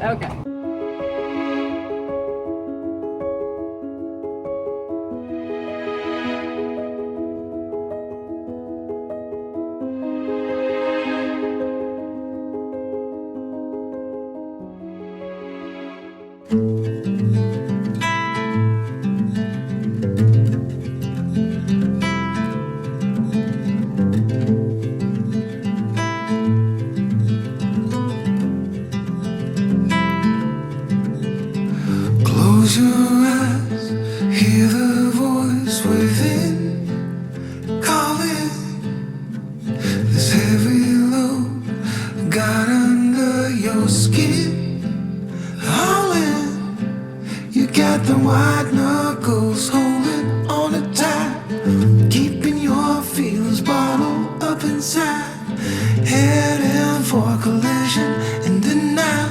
Okay. Close your eyes, hear the voice within calling. This heavy load got under your skin, hauling. You got the white knuckles holding on it tight, keeping your feelings bottled up inside, heading for collision and denial.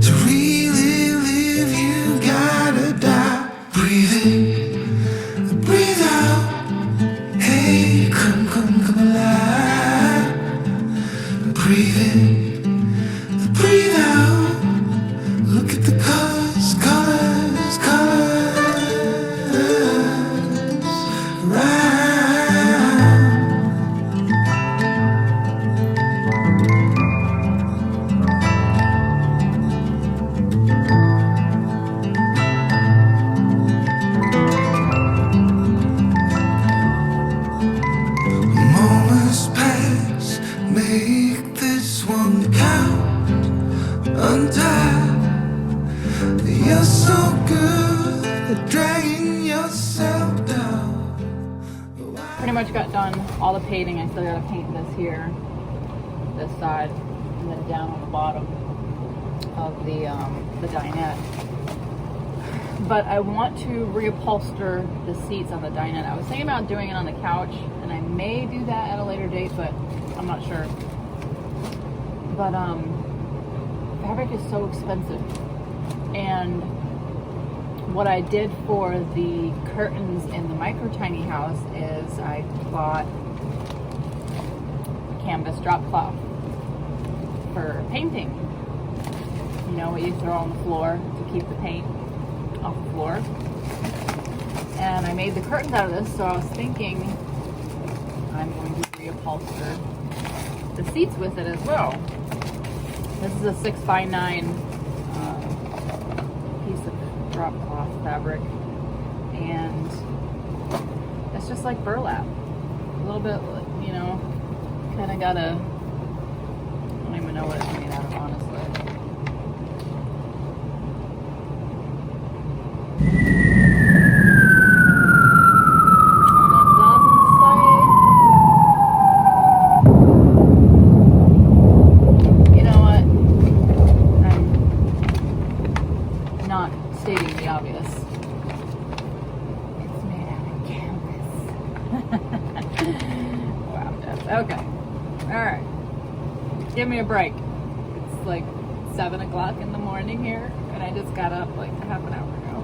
To really live, you gotta die. Breathe in, breathe out. Hey, come alive. Breathe in, breathe out. Look at the colors, colors, colors. Right. Moments pass, make this one count. Untie. You're so good at dragging yourself down. Pretty much got done all the painting. I still gotta paint this here, this side, and then down on the bottom of the dinette. But I want to reupholster the seats on the dinette. I was thinking about doing it on the couch, and I may do that at a later date, but I'm not sure. But fabric is so expensive, and what I did for the curtains in the micro tiny house is I bought canvas drop cloth for painting. You know, what you throw on the floor to keep the paint off the floor. And I made the curtains out of this, so I was thinking I'm going to reupholster the seats with it as well. This is a 6x9 piece of drop cloth fabric, and it's just like burlap. A little bit, you know, kind of got a, I don't even know what it's made out of, honestly. Stating the obvious. It's made out of canvas. Wow, Jeff. Okay. Alright. Give me a break. It's like 7 o'clock in the morning here, and I just got up like half an hour ago.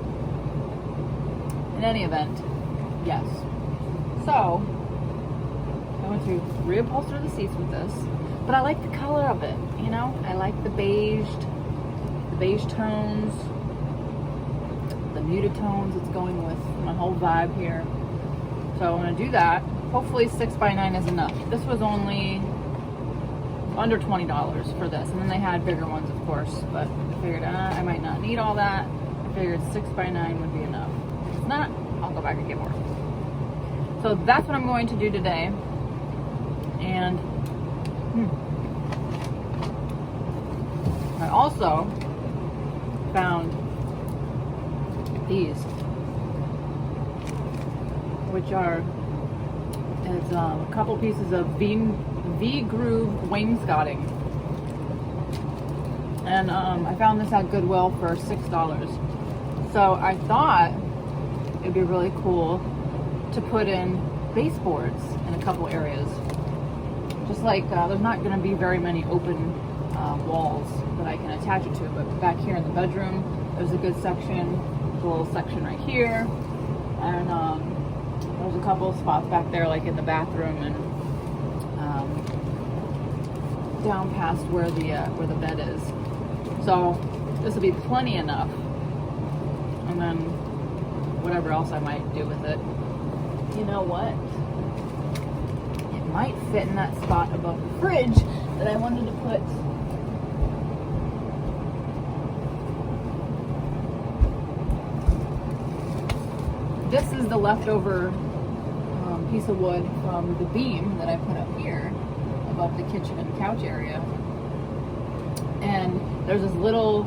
In any event, yes. So, I want to reupholster the seats with this, but I like the color of it, you know? I like the beige tones, the muted tones it's going with my whole vibe here. So I'm going to do that. Hopefully 6x9 is enough. This was only under $20 for this, and then they had bigger ones, of course, but I figured I might not need all that. I figured 6x9 would be enough. If it's not, I'll go back and get more. So that's what I'm going to do today. And I also found these, which are, it's a couple pieces of V-groove wainscoting, and I found this at Goodwill for $6. So I thought it'd be really cool to put in baseboards in a couple areas. Just like there's not going to be very many open walls that I can attach it to, but back here in the bedroom there's a good section. There's a little section right here, and there's a couple of spots back there, like in the bathroom and down past where the bed is. So This will be plenty enough. And then whatever else I might do with it. You know what? It might fit in that spot above the fridge that I wanted to put. This is the leftover piece of wood from the beam that I put up here above the kitchen and couch area. And there's this little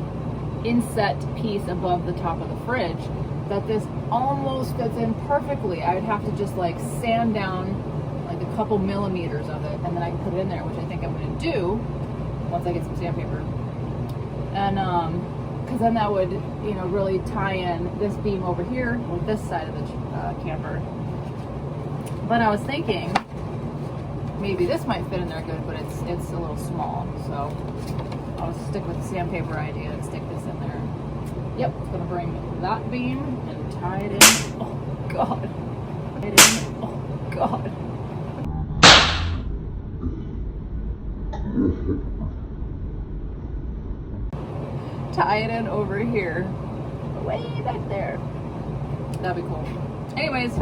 inset piece above the top of the fridge that this almost fits in perfectly. I would have to just like sand down like a couple millimeters of it, and then I can put it in there, which I think I'm going to do once I get some sandpaper. And because then that would, you know, really tie in this beam over here with this side of the camper. But I was thinking maybe this might fit in there good, but it's a little small, so I'll stick with the sandpaper idea and stick this in there. Yep, it's gonna bring that beam and tie it in. Oh God. Tie it in. Oh God. Tie it in over here. Way back there. That'd be cool. Anyways,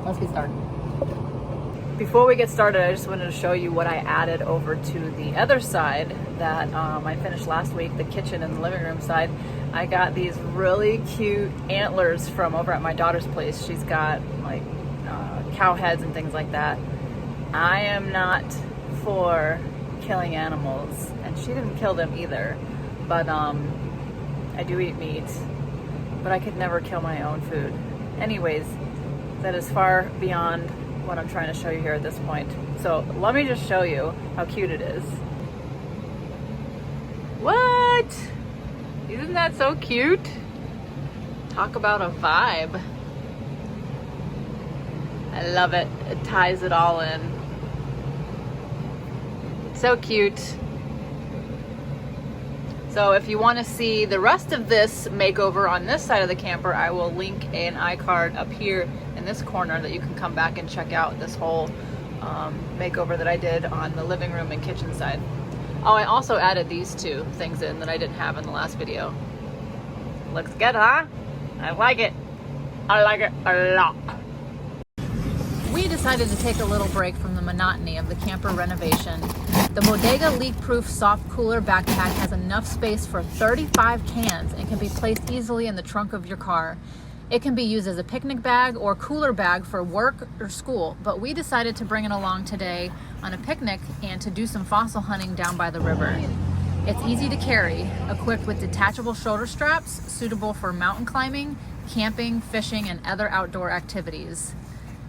let's get started. Before we get started, I just wanted to show you what I added over to the other side that I finished last week, the kitchen and the living room side. I got these really cute antlers from over at my daughter's place. She's got like cow heads and things like that. I am not for killing animals, and she didn't kill them either, but I do eat meat, but I could never kill my own food. Anyways, that is far beyond what I'm trying to show you here at this point. So let me just show you how cute it is. What? Isn't that so cute? Talk about a vibe. I love it. It ties it all in. So cute. So if you want to see the rest of this makeover on this side of the camper, I will link an iCard up here in this corner that you can come back and check out this whole makeover that I did on the living room and kitchen side. Oh, I also added these two things in that I didn't have in the last video. Looks good, huh? I like it. I like it a lot. We decided to take a little break from the monotony of the camper renovation. The Bodega leak-proof soft cooler backpack has enough space for 35 cans and can be placed easily in the trunk of your car. It can be used as a picnic bag or cooler bag for work or school, but we decided to bring it along today on a picnic and to do some fossil hunting down by the river. It's easy to carry, equipped with detachable shoulder straps, suitable for mountain climbing, camping, fishing, and other outdoor activities.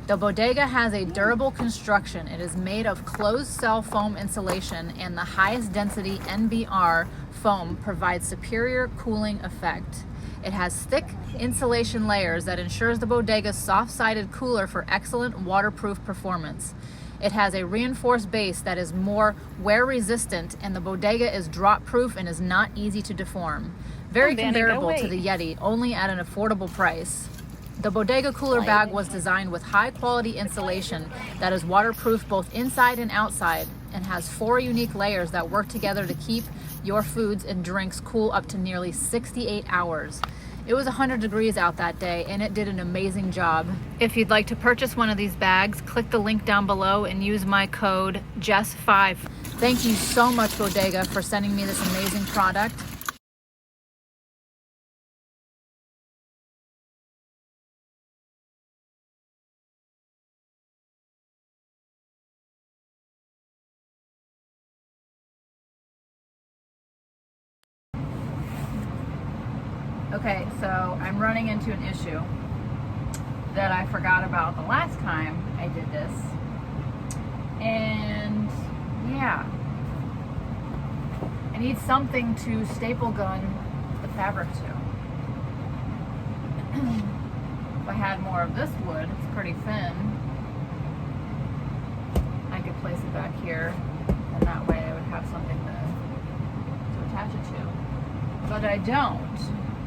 The Bodega has a durable construction. It is made of closed cell foam insulation, and the highest density NBR foam provides superior cooling effect. It has thick insulation layers that ensures the Bodega's soft-sided cooler for excellent waterproof performance. It has a reinforced base that is more wear-resistant, and the Bodega is drop-proof and is not easy to deform. Very comparable to the Yeti, only at an affordable price. The Bodega cooler bag was designed with high-quality insulation that is waterproof both inside and outside, and has 4 unique layers that work together to keep your foods and drinks cool up to nearly 68 hours. It was 100 degrees out that day, and it did an amazing job. If you'd like to purchase one of these bags, click the link down below and use my code JESS5. Thank you so much, Bodega, for sending me this amazing product. Okay, so I'm running into an issue that I forgot about the last time I did this. And yeah, I need something to staple gun the fabric to. If I had more of this wood, it's pretty thin, I could place it back here, and that way I would have something to attach it to. But I don't.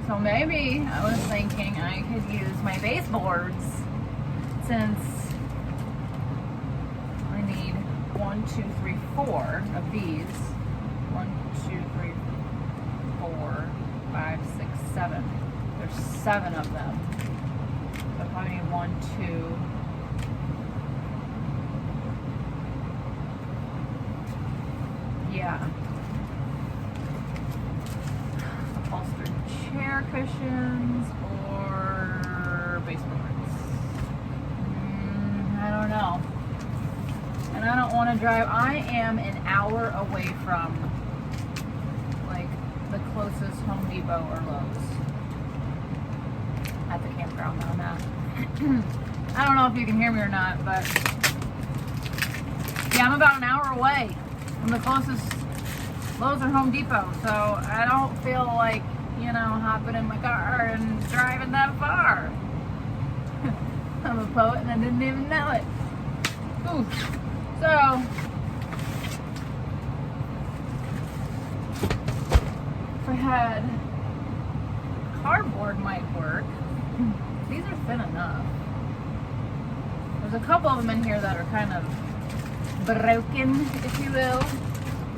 So maybe I was thinking I could use my baseboards, since I need 1, 2, 3, 4 of these. 1, 2, 3, 4. 5, 6, 7. There's 7 of them. So I probably need 1, 2. Yeah. Upholstered chair cushions or baseboards. I don't know. And I don't want to drive. I am an hour away from like the closest Home Depot or Lowe's at the campground that I'm at. I don't know if you can hear me or not, but yeah, I'm about an hour away from the closest Lowe's or Home Depot, so I don't feel like, hopping in my car and driving that far. I'm a poet and I didn't even know it. Ooh. So, if I had cardboard might work. These are thin enough. There's a couple of them in here that are kind of broken, if you will.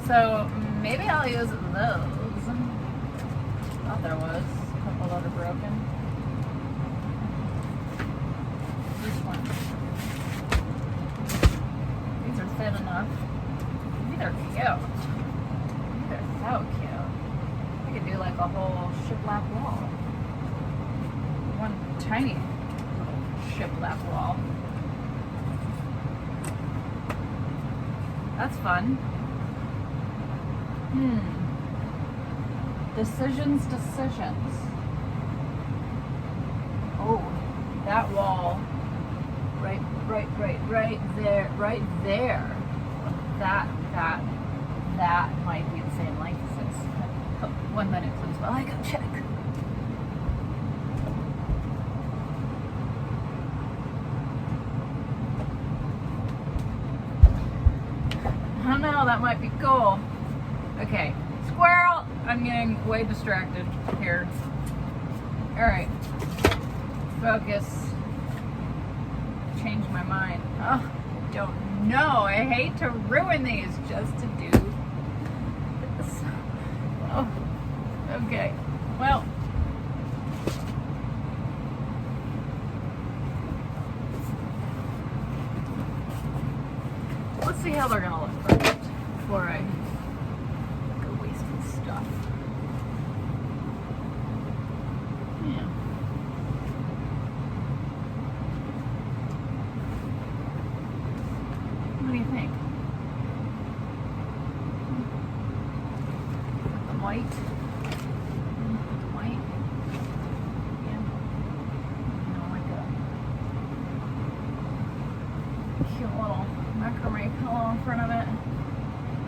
So maybe I'll use those. Thought there was a couple that are broken. This one. These are thin enough. These are cute. These are so cute. I could do like a whole shiplap wall. One tiny little shiplap wall. That's fun. Decisions. Oh, that wall. Right there. That might be the same length as this. 1 minute, please, while I go check. I don't know, that might be cool. Okay, squirrel! I'm getting way distracted here. Alright. Focus. Change my mind. Oh, don't know. I hate to ruin these just to do this. Oh, okay. Well. Let's see how they're gonna look first before I go wasting stuff. Yeah. What do you think? The white? The white? Yeah. Like a cute little macrame pillow in front of it.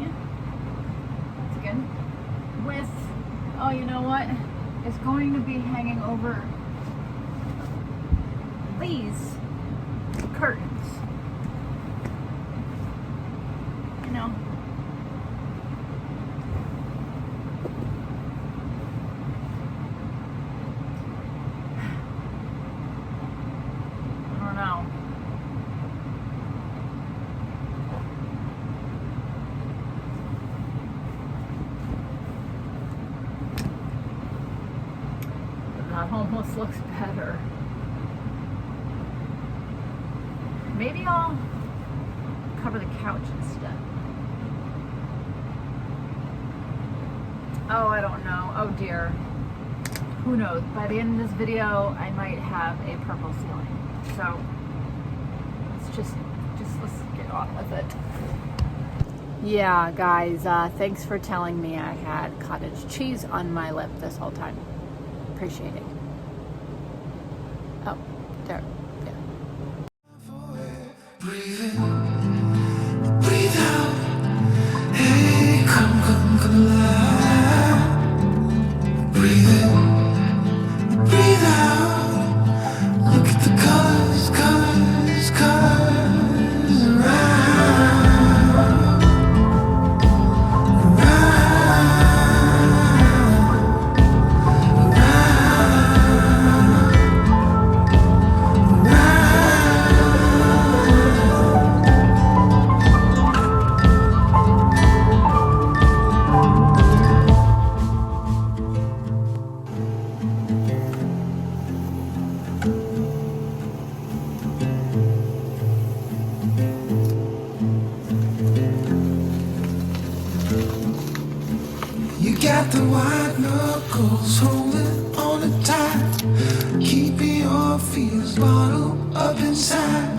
Yeah, that's good. With, oh, you know what? It's going to be hanging over these curtains. I don't know. That almost looks better. Maybe I'll cover the couch instead. Oh, I don't know. Oh dear. Who knows? By the end of this video, I might have a purple ceiling. So let's let's get on with it. Yeah, guys, thanks for telling me I had cottage cheese on my lip this whole time. Appreciate it. Oh, there. Yeah. Breathe in, breathe out. Hey, come alive. Breathe in, breathe out. Look at the colors around. got the white knuckles holding on it tight, keeping your fears bottled up inside.